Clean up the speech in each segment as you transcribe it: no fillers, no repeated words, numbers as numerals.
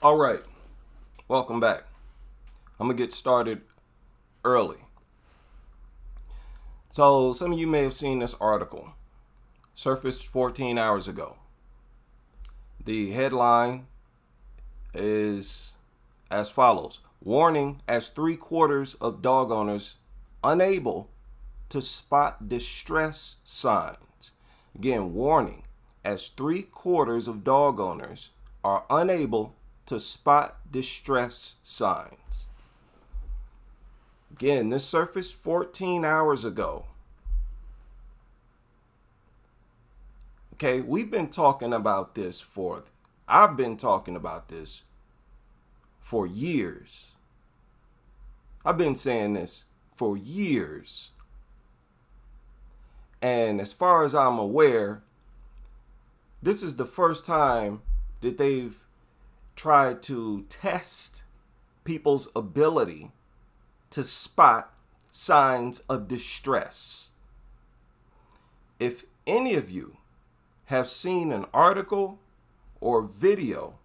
All right, welcome back. I'm gonna get started early. So some of you may have seen this article, surfaced 14 hours ago. The headline is as follows: warning as 3/4 of dog owners unable to spot distress signs. Again, warning as 3/4 of dog owners are unable to spot distress signs. Again, this surfaced 14 hours ago. Okay, I've been talking about this for years. I've been saying this for years. And as far as I'm aware, this is the first time that they've tried to test people's ability to spot signs of distress. If any of you have seen an article or video,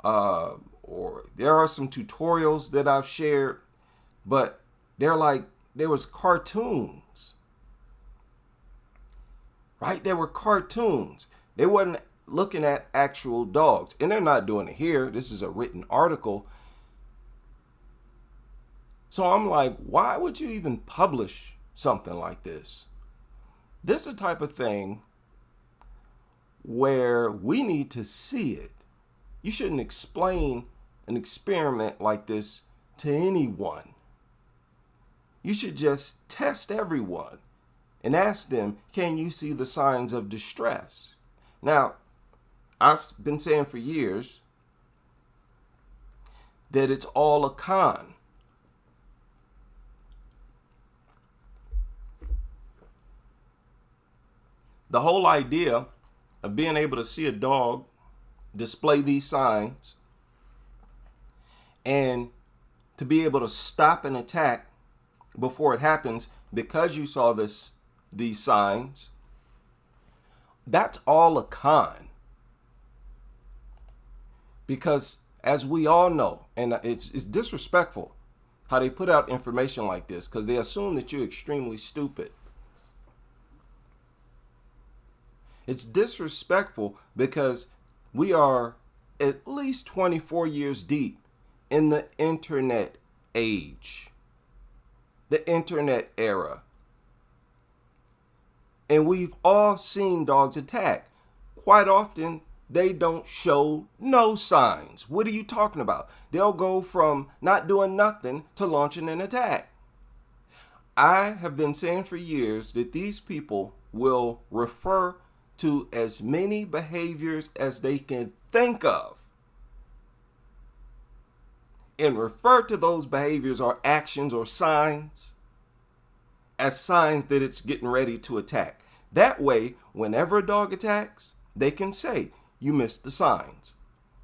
or there are some tutorials that I've shared, but there was cartoons, right? There were cartoons. They wasn't looking at actual dogs, and they're not doing it here. This is a written article. So I'm like, why would you even publish something like this? This is the type of thing where we need to see it. You shouldn't explain an experiment like this to anyone. You should just test everyone and ask them, can you see the signs of distress? Now, I've been saying for years that it's all a con. The whole idea of being able to see a dog display these signs and to be able to stop an attack before it happens because you saw these signs, that's all a con. Because as we all know, and it's disrespectful how they put out information like this because they assume that you're extremely stupid. It's disrespectful because we are at least 24 years deep in the internet age, the internet era. And we've all seen dogs attack. Quite often, they don't show no signs. What are you talking about? They'll go from not doing nothing to launching an attack. I have been saying for years that these people will refer to as many behaviors as they can think of and refer to those behaviors or actions or signs as signs that it's getting ready to attack. That way, whenever a dog attacks, they can say, you missed the signs.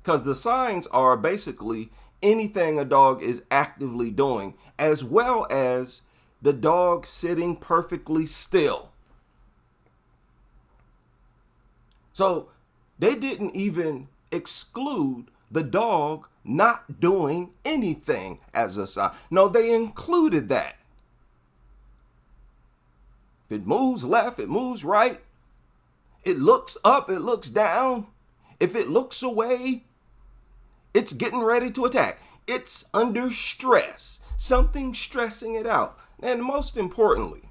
Because the signs are basically anything a dog is actively doing, as well as the dog sitting perfectly still. So they didn't even exclude the dog not doing anything as a sign. No, they included that. If it moves left, it moves right. It looks up, it looks down. If it looks away, it's getting ready to attack. It's under stress, something stressing it out. And most importantly,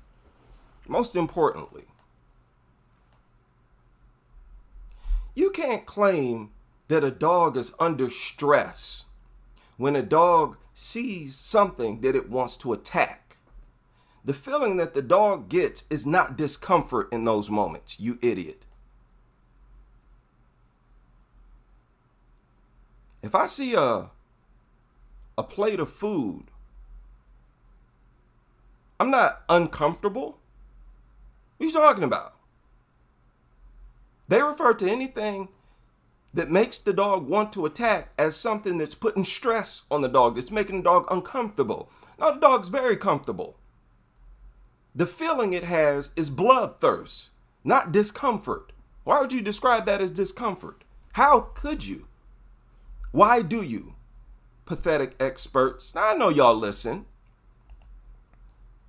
you can't claim that a dog is under stress when a dog sees something that it wants to attack. The feeling that the dog gets is not discomfort in those moments, you idiot. If I see a plate of food, I'm not uncomfortable. What are you talking about? They refer to anything that makes the dog want to attack as something that's putting stress on the dog, that's making the dog uncomfortable. Now, the dog's very comfortable. The feeling it has is bloodthirst, not discomfort. Why would you describe that as discomfort? How could you? Why do you, pathetic experts? Now, I know y'all listen.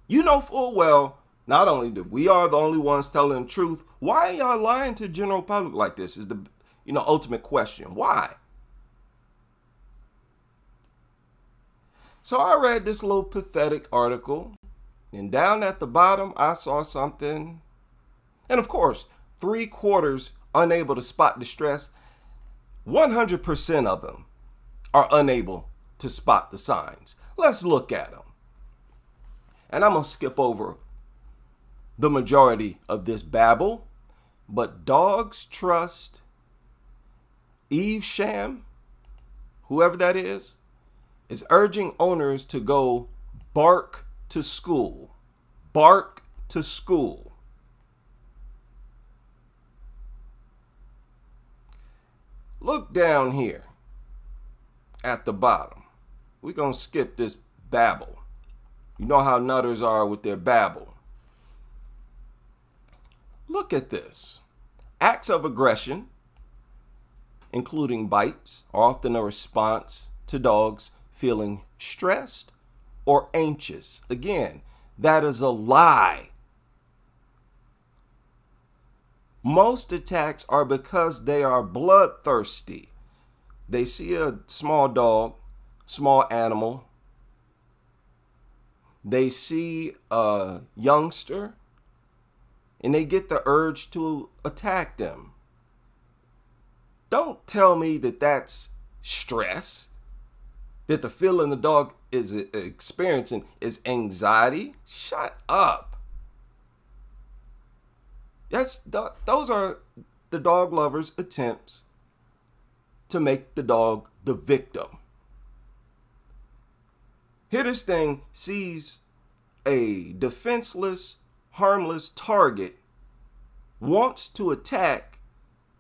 You know full well, not only that we are the only ones telling the truth, why are y'all lying to the general public like this is the ultimate question. Why? So I read this little pathetic article, and down at the bottom, I saw something. And of course, 3/4 unable to spot distress. 100% of them are unable to spot the signs. Let's look at them. And I'm going to skip over the majority of this babble. But Dogs Trust Evesham, whoever that is urging owners to go bark to school. Bark to school. Look down here at the bottom. We're going to skip this babble. You know how nutters are with their babble. Look at this. Acts of aggression, including bites, are often a response to dogs feeling stressed or anxious. Again, that is a lie. Most attacks are because they are bloodthirsty. They see a small dog, small animal. They see a youngster, and they get the urge to attack them. Don't tell me that that's stress, that the feeling the dog is experiencing is anxiety. Shut up. Those are the dog lovers' attempts to make the dog the victim. Here this thing sees a defenseless, harmless target, wants to attack,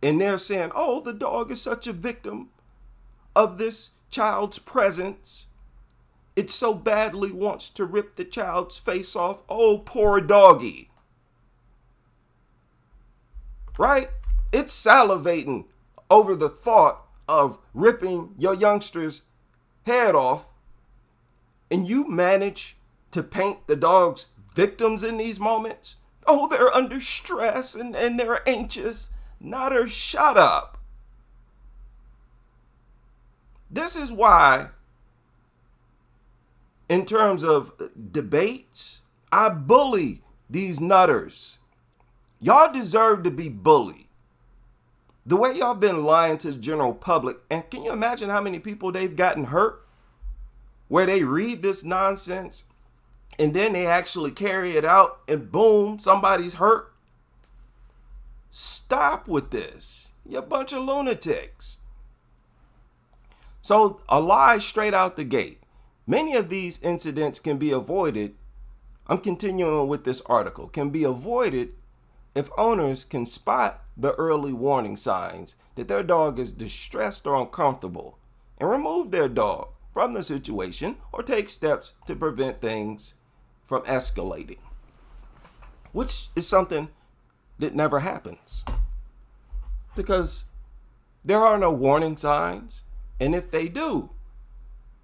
and they're saying, oh, the dog is such a victim of this child's presence. It so badly wants to rip the child's face off. Oh, poor doggy. Right? It's salivating over the thought of ripping your youngster's head off, and you manage to paint the dog's victims in these moments. Oh, they're under stress and they're anxious. Nutter, shut up. This is why, in terms of debates, I bully these nutters. Y'all deserve to be bullied. The way y'all been lying to the general public, and can you imagine how many people they've gotten hurt? Where they read this nonsense and then they actually carry it out and boom, somebody's hurt. Stop with this. You're a bunch of lunatics. So a lie straight out the gate. Many of these incidents can be avoided. I'm continuing with this article. Can be avoided if owners can spot the early warning signs that their dog is distressed or uncomfortable and remove their dog from the situation or take steps to prevent things from escalating, which is something that never happens because there are no warning signs. And if they do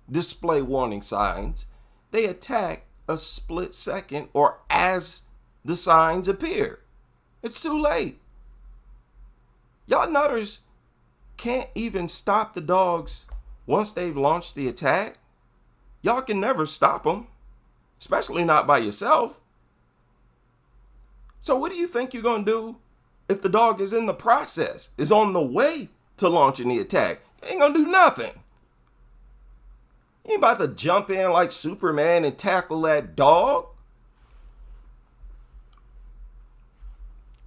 display warning signs, they attack a split second or as the signs appear. It's too late. Y'all nutters can't even stop the dogs once they've launched the attack. Y'all can never stop them, especially not by yourself. So what do you think you're going to do if the dog is in the process, is on the way to launching the attack? You ain't going to do nothing. You ain't about to jump in like Superman and tackle that dog.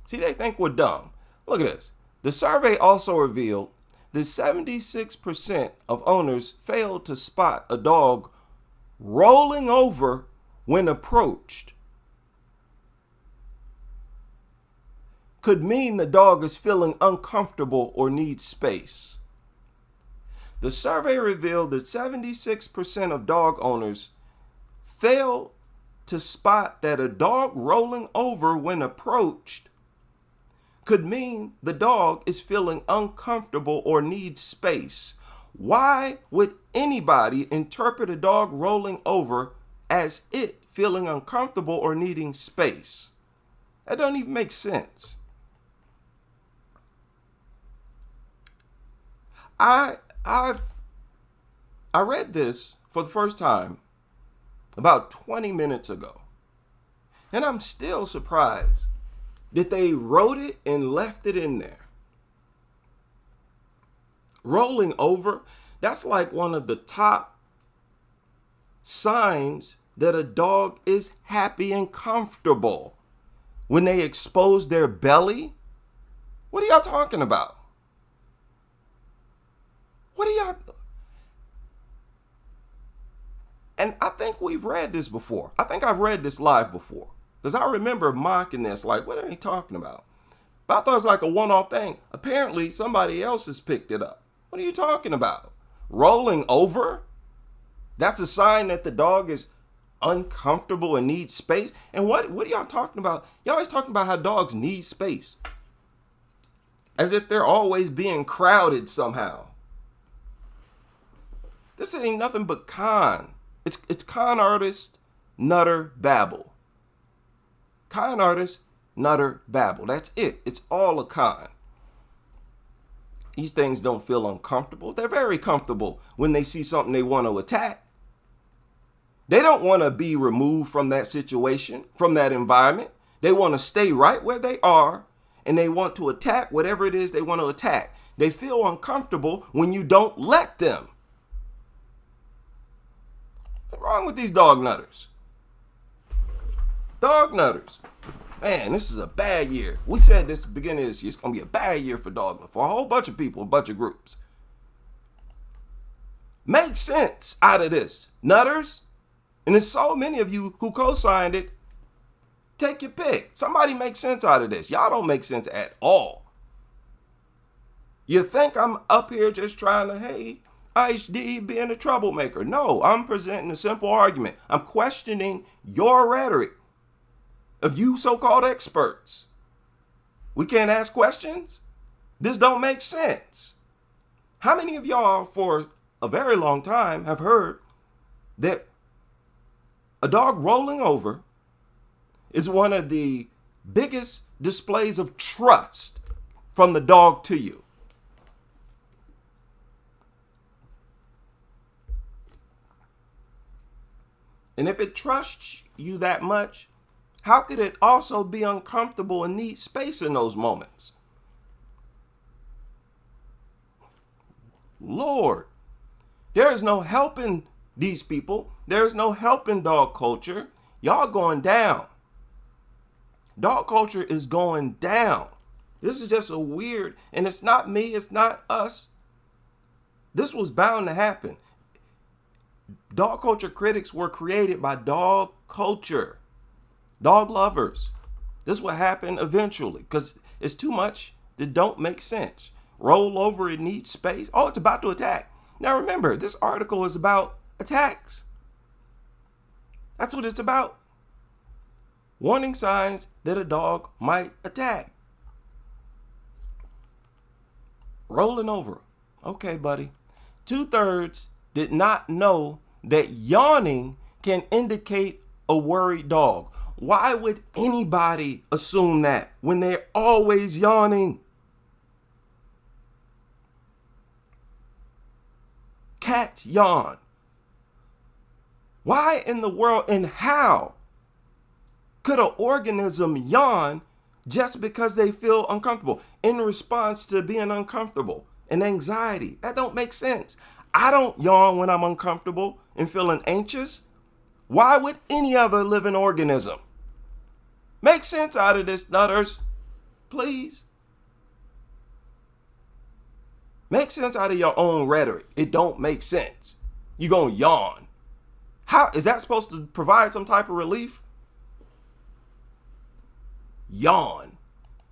See, they think we're dumb. Look at this. The survey also revealed that 76% of owners failed to spot a dog rolling over when approached. Could mean the dog is feeling uncomfortable or needs space. The survey revealed that 76% of dog owners failed to spot that a dog rolling over when approached could mean the dog is feeling uncomfortable or needs space. Why would anybody interpret a dog rolling over as it feeling uncomfortable or needing space? That don't even make sense. I read this for the first time about 20 minutes ago. And I'm still surprised that they wrote it and left it in there. Rolling over, that's like one of the top signs that a dog is happy and comfortable. When they expose their belly, what are y'all talking about? What are y'all? And I think we've read this before. I think I've read this live before. Because I remember mocking this, like, what are they talking about? But I thought it was like a one-off thing. Apparently, somebody else has picked it up. What are you talking about? Rolling over? That's a sign that the dog is uncomfortable and needs space. And what are y'all talking about? Y'all always talking about how dogs need space. As if they're always being crowded somehow. This ain't nothing but con. It's con artist, nutter, babble. Con artist, nutter, babble. That's it. It's all a con. These things don't feel uncomfortable. They're very comfortable when they see something they want to attack. They don't want to be removed from that situation, from that environment. They want to stay right where they are, and they want to attack whatever it is they want to attack. They feel uncomfortable when you don't let them. What's wrong with these dog nutters? Dog nutters. Man, this is a bad year. We said this at the beginning of this year. It's going to be a bad year for dog, for a whole bunch of people, a bunch of groups. Make sense out of this, nutters. And there's so many of you who co-signed it. Take your pick. Somebody make sense out of this. Y'all don't make sense at all. You think I'm up here just trying to, hey, HD being a troublemaker. No, I'm presenting a simple argument. I'm questioning your rhetoric of you so-called experts. We can't ask questions? This don't make sense. How many of y'all for a very long time have heard that a dog rolling over is one of the biggest displays of trust from the dog to you? And if it trusts you that much, how could it also be uncomfortable and need space in those moments? Lord, there is no helping these people. There is no helping dog culture. Y'all going down. Dog culture is going down. This is just a weird, and it's not me, it's not us. This was bound to happen. Dog culture critics were created by dog culture. Dog lovers. This will happen eventually because it's too much that don't make sense. Roll over, it needs space. Oh, it's about to attack. Now remember, this article is about attacks. That's what it's about. Warning signs that a dog might attack. Rolling over. Okay, buddy. 2/3 did not know that yawning can indicate a worried dog. Why would anybody assume that when they're always yawning? Cats yawn. Why in the world and how could an organism yawn just because they feel uncomfortable in response to being uncomfortable and anxiety? That don't make sense. I don't yawn when I'm uncomfortable and feeling anxious. Why would any other living organism? Make sense out of this, nutters. Please. Make sense out of your own rhetoric. It don't make sense. You gonna yawn. How is that supposed to provide some type of relief? Yawn.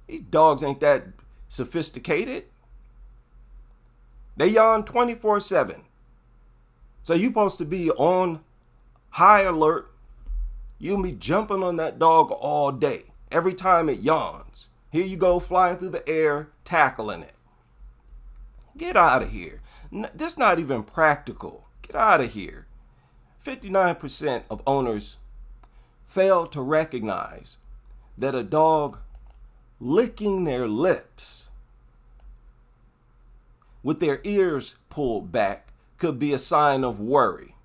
These dogs ain't that sophisticated. They yawn 24/7. So you supposed to be on high alert. You'll be jumping on that dog all day. Every time it yawns. Here you go flying through the air, tackling it. Get out of here. This not even practical. Get out of here. 59% of owners fail to recognize that a dog licking their lips with their ears pulled back could be a sign of worry.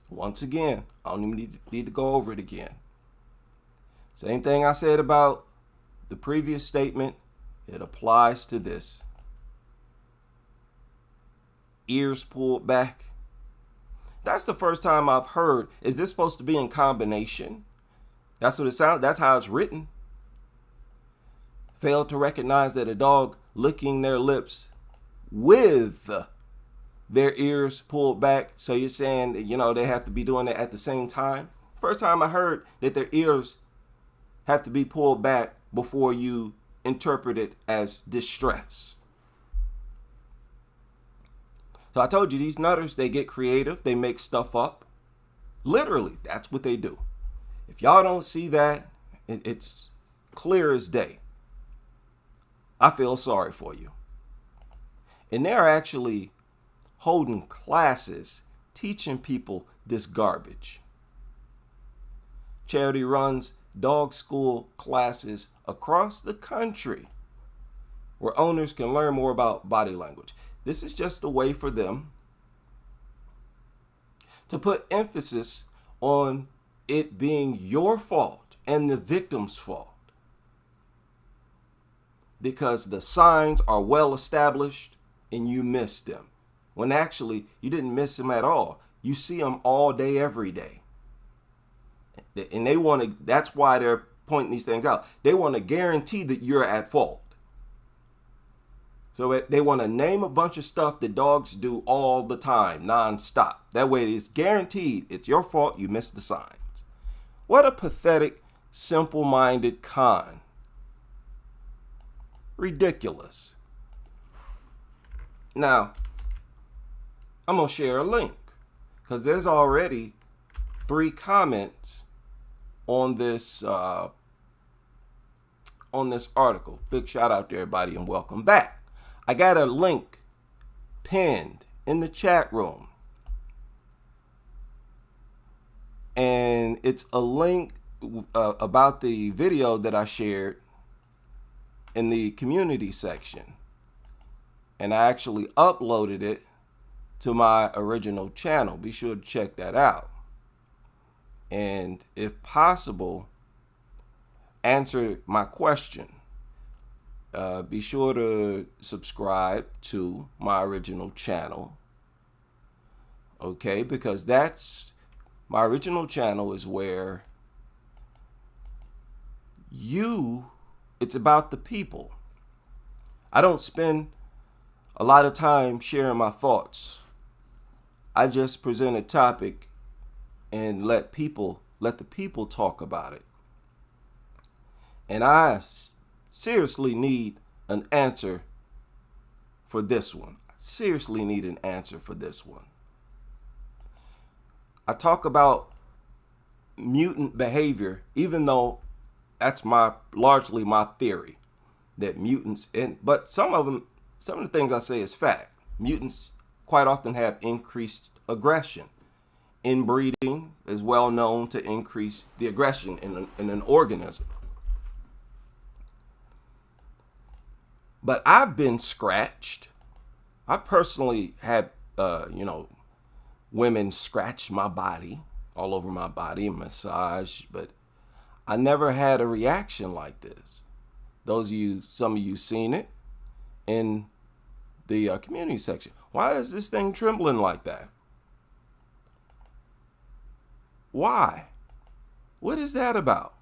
Once again, I don't even need to go over it again. Same thing I said about the previous statement, it applies to this. Ears pulled back. That's the first time I've heard. Is this supposed to be in combination? That's what it sounds. That's how it's written. Failed to recognize that a dog licking their lips with their ears pulled back. So you're saying that, they have to be doing it at the same time? First time I heard that their ears have to be pulled back before you interpret it as distress. So I told you, these nutters, they get creative. They make stuff up. Literally, that's what they do. If y'all don't see that, it's clear as day. I feel sorry for you. And they're actually holding classes teaching people this garbage. Charity runs dog school classes across the country where owners can learn more about body language. This is just a way for them to put emphasis on it being your fault and the victim's fault, because the signs are well established and you missed them, when actually you didn't miss them at all. You see them all day, every day. And they want to, that's why they're pointing these things out. They want to guarantee that you're at fault. So they want to name a bunch of stuff that dogs do all the time, nonstop. That way it's guaranteed it's your fault, you missed the signs. What a pathetic, simple-minded con. Ridiculous. Now, I'm going to share a link because there's already 3 comments on this article. Big shout out to everybody and welcome back. I got a link pinned in the chat room. And it's a link about the video that I shared in the community section. And I actually uploaded it to my original channel. Be sure to check that out. And if possible, answer my question. Be sure to subscribe to my original channel. Okay, because that's my original channel is where it's about the people. I don't spend a lot of time sharing my thoughts. I just present a topic and let the people talk about it. And I seriously need an answer for this one. I seriously need an answer for this one. I talk about mutant behavior, even though that's largely my theory that mutants, but some of the things I say is fact. Mutants quite often have increased aggression. Inbreeding is well known to increase the aggression in an organism. But I've been scratched. I personally had, women scratch my body, all over my body, massage, but I never had a reaction like this. Some of you seen it in the community section. Why is this thing trembling like that? Why? What is that about?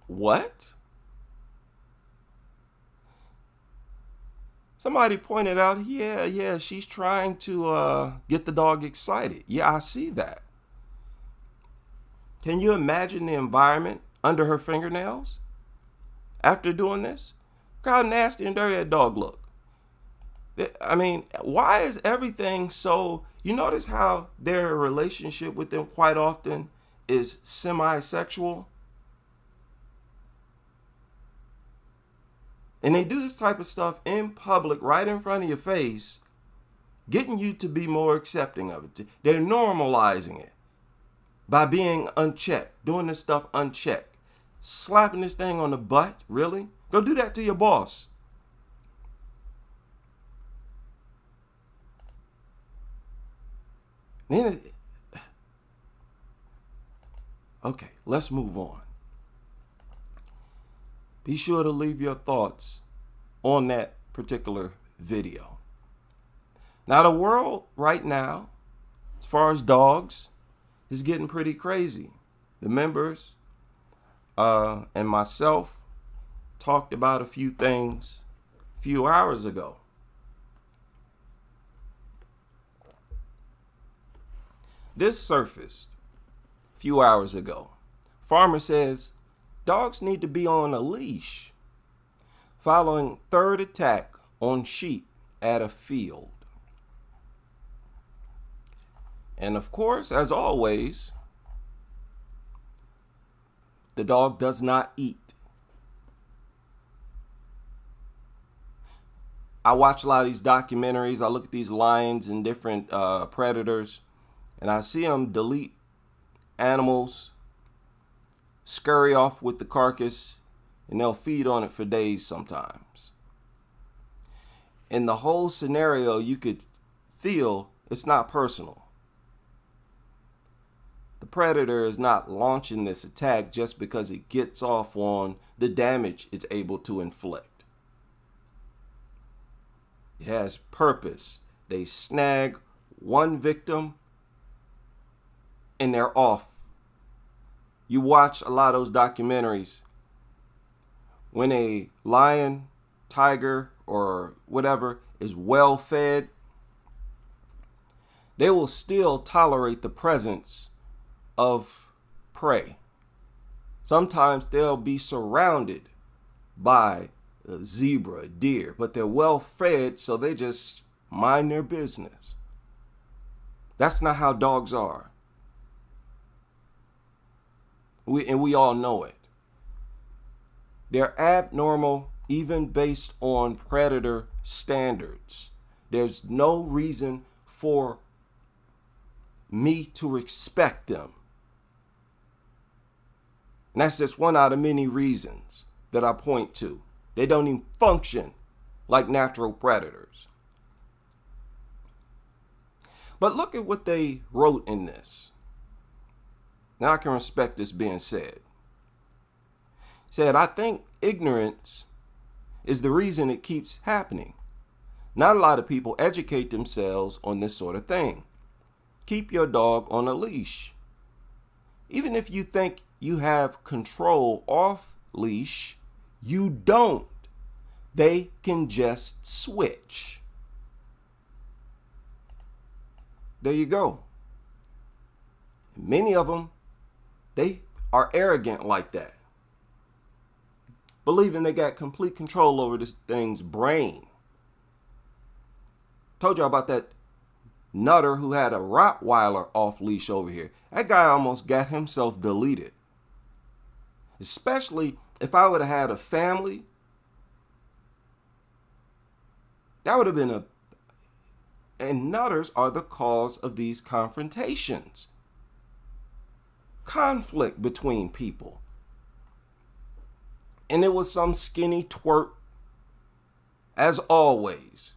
What? Somebody pointed out, yeah, she's trying to get the dog excited. Yeah, I see that. Can you imagine the environment under her fingernails after doing this? Look how nasty and dirty that dog look. I mean, why is everything so... You notice how their relationship with them quite often is semi-sexual? And they do this type of stuff in public, right in front of your face, getting you to be more accepting of it. They're normalizing it by being unchecked, doing this stuff unchecked. Slapping this thing on the butt, really? Go do that to your boss. Then, okay, let's move on. Be sure to leave your thoughts on that particular video. Now, the world right now, as far as dogs, is getting pretty crazy. The members and myself talked about a few things a few hours ago. This surfaced a few hours ago. Farmer says dogs need to be on a leash following third attack on sheep at a field. And of course, as always, the dog does not eat. I watch a lot of these documentaries. I look at these lions and different predators, and I see them delete animals, scurry off with the carcass, and they'll feed on it for days sometimes. In the whole scenario, you could feel it's not personal. The predator is not launching this attack just because it gets off on the damage it's able to inflict. It has purpose. They snag one victim and they're off. You watch a lot of those documentaries. When a lion, tiger, or whatever is well fed, they will still tolerate the presence of prey. Sometimes they'll be surrounded by a zebra, deer, but they're well fed, so they just mind their business. That's not how dogs are. We all know it. They're abnormal even based on predator standards. There's no reason for me to respect them. And that's just one out of many reasons that I point to. They don't even function like natural predators. But look at what they wrote in this. Now I can respect this being said. Said, I think ignorance is the reason it keeps happening. Not a lot of people educate themselves on this sort of thing. Keep your dog on a leash. Even if you think you have control off leash, you don't. They can just switch. There you go. Many of them, they are arrogant like that, believing they got complete control over this thing's brain. Told y'all about that nutter who had a Rottweiler off leash over here. That guy almost got himself deleted. Especially if I would have had a family, that would have been a... And nutters are the cause of these confrontations. Conflict between people. And it was some skinny twerp, as always.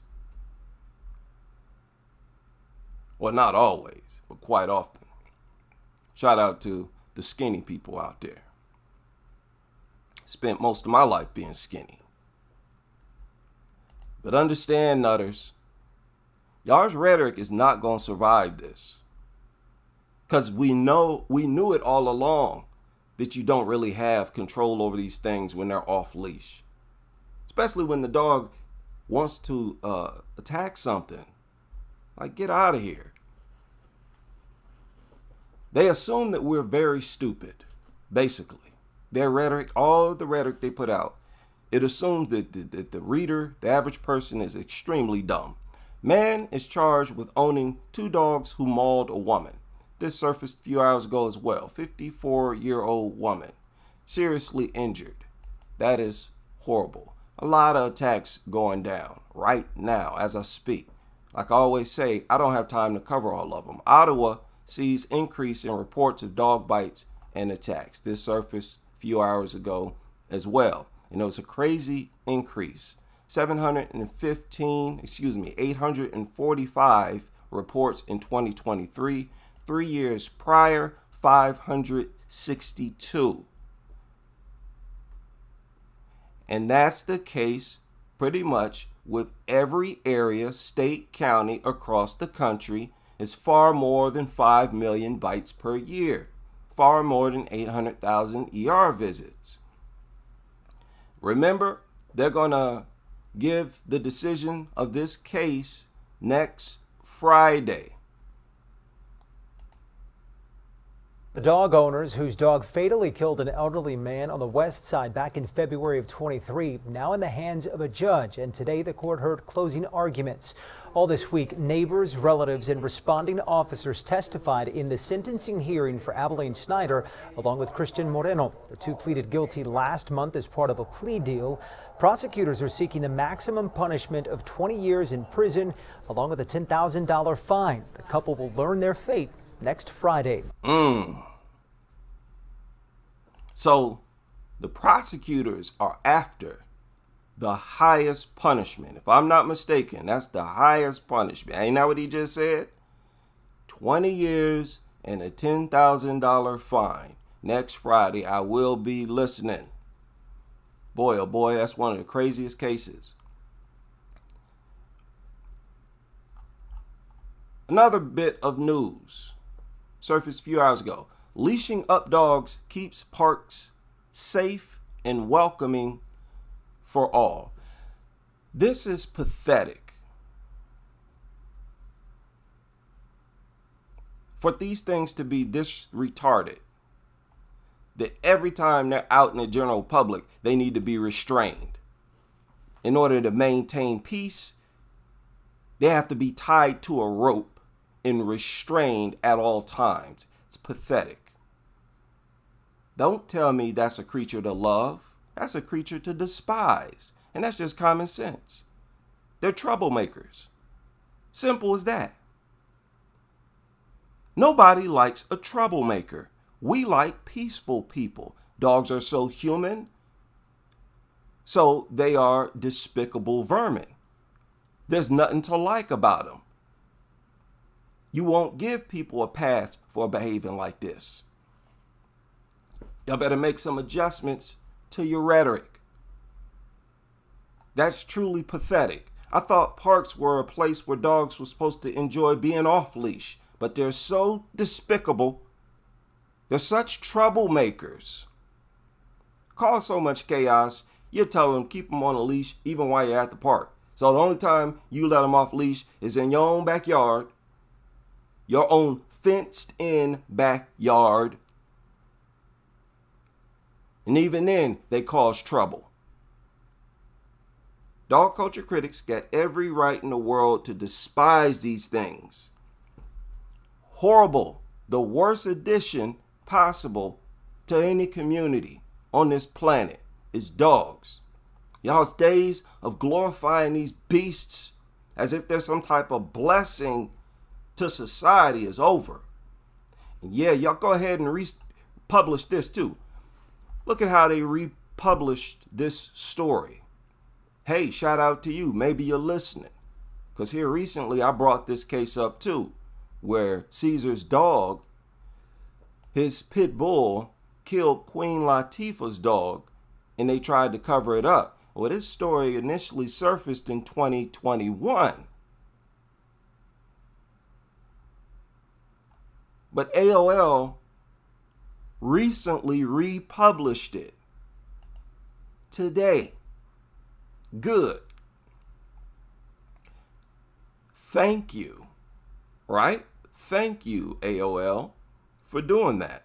Well, not always, but quite often. Shout out to the skinny people out there. Spent most of my life being skinny. But understand, nutters, y'all's rhetoric is not going to survive this. Because we knew it all along that you don't really have control over these things when they're off leash. Especially when the dog wants to attack something. Like, get out of here. They assume that we're very stupid, basically. Their rhetoric, all of the rhetoric they put out, it assumes that the reader, the average person, is extremely dumb. Man is charged with owning 2 dogs who mauled a woman. This surfaced a few hours ago as well. 54-year-old woman, seriously injured. That is horrible. A lot of attacks going down right now as I speak. Like I always say, I don't have time to cover all of them. Ottawa sees increase in reports of dog bites and attacks. This surfaced a few hours ago as well. And it was a crazy increase. 845 reports in 2023. 3 years prior, 562. And that's the case pretty much with every area, state, county across the country. Is far more than 5 million bites per year, far more than 800,000 ER visits. Remember, they're going to give the decision of this case next Friday. The dog owners whose dog fatally killed an elderly man on the west side back in February of 23, now in the hands of a judge, and today the court heard closing arguments. All this week, neighbors, relatives, and responding officers testified in the sentencing hearing for Abilene Schneider, along with Christian Moreno. The two pleaded guilty last month as part of a plea deal. Prosecutors are seeking the maximum punishment of 20 years in prison, along with a $10,000 fine. The couple will learn their fate next Friday. So the prosecutors are after the highest punishment. If I'm not mistaken, that's the highest punishment. Ain't that what he just said? 20 years and a $10,000 fine. Next Friday, I will be listening. Boy, oh boy, that's one of the craziest cases. Another bit of news surfaced a few hours ago. Leashing up dogs keeps parks safe and welcoming for all. This is pathetic. For these things to be this retarded, that every time they're out in the general public, they need to be restrained. In order to maintain peace, they have to be tied to a rope and restrained at all times. It's pathetic. Don't tell me that's a creature to love. That's a creature to despise. And that's just common sense. They're troublemakers. Simple as that. Nobody likes a troublemaker. We like peaceful people. Dogs are so human, so they are despicable vermin. There's nothing to like about them. You won't give people a pass for behaving like this. Y'all better make some adjustments to your rhetoric. That's truly pathetic. I thought parks were a place where dogs were supposed to enjoy being off leash, but they're so despicable. They're such troublemakers. Cause so much chaos, you tell them keep them on a leash even while you're at the park. So the only time you let them off leash is in your own backyard, your own fenced in backyard. And even then, they cause trouble. Dog culture critics got every right in the world to despise these things. Horrible. The worst addition possible to any community on this planet is dogs. Y'all's days of glorifying these beasts as if they're some type of blessing to society is over. And yeah, y'all go ahead and republish this too. Look at how they republished this story. Hey, shout out to you. Maybe you're listening. Because here recently I brought this case up too, where Caesar's dog, his pit bull, killed Queen Latifah's dog, and they tried to cover it up. Well, this story initially surfaced in 2021. But AOL recently republished it today. Good. Thank you. Right? Thank you, AOL, for doing that.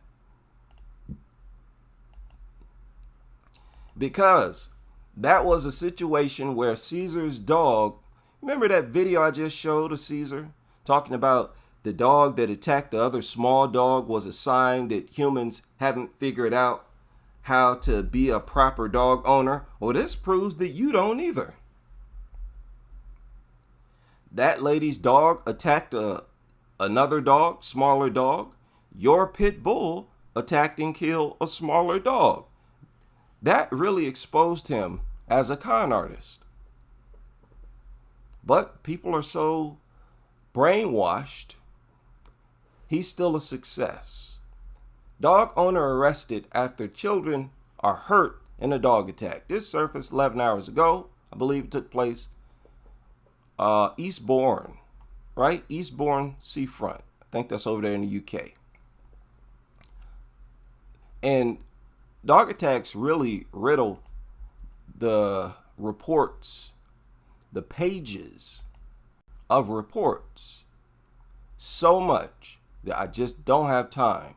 Because that was a situation where Caesar's dog, remember that video I just showed of Caesar talking about the dog that attacked the other small dog was a sign that humans haven't figured out how to be a proper dog owner, well, this proves that you don't either. That lady's dog attacked another dog, smaller dog. Your pit bull attacked and killed a smaller dog. That really exposed him as a con artist. But people are so brainwashed, he's still a success. Dog owner arrested after children are hurt in a dog attack. This surfaced 11 hours ago. I believe it took place Eastbourne, right? Eastbourne Seafront. I think that's over there in the UK. And dog attacks really riddle the reports, the pages of reports, so much that I just don't have time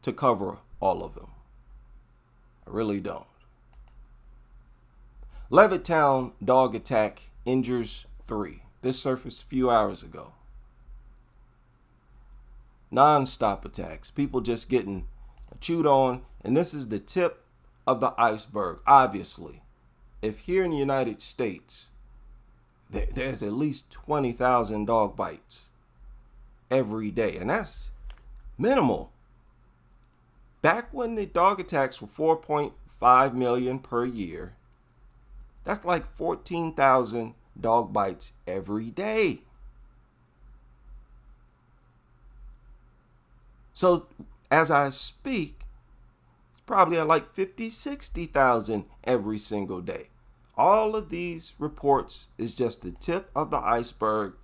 to cover all of them. I really don't. Levittown dog attack injures 3. This surfaced a few hours ago. Non-stop attacks. People just getting chewed on. And this is the tip of the iceberg. Obviously, if here in the United States, there's at least 20,000 dog bites every day. And that's minimal. Back when the dog attacks were 4.5 million per year, that's like 14,000 dog bites every day. So as I speak, it's probably at like 50, 60,000 every single day. All of these reports is just the tip of the iceberg.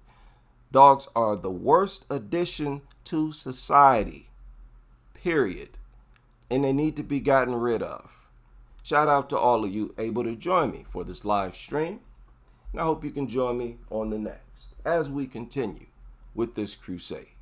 Dogs are the worst addition to society, period. And they need to be gotten rid of. Shout out to all of you able to join me for this live stream. And I hope you can join me on the next as we continue with this crusade.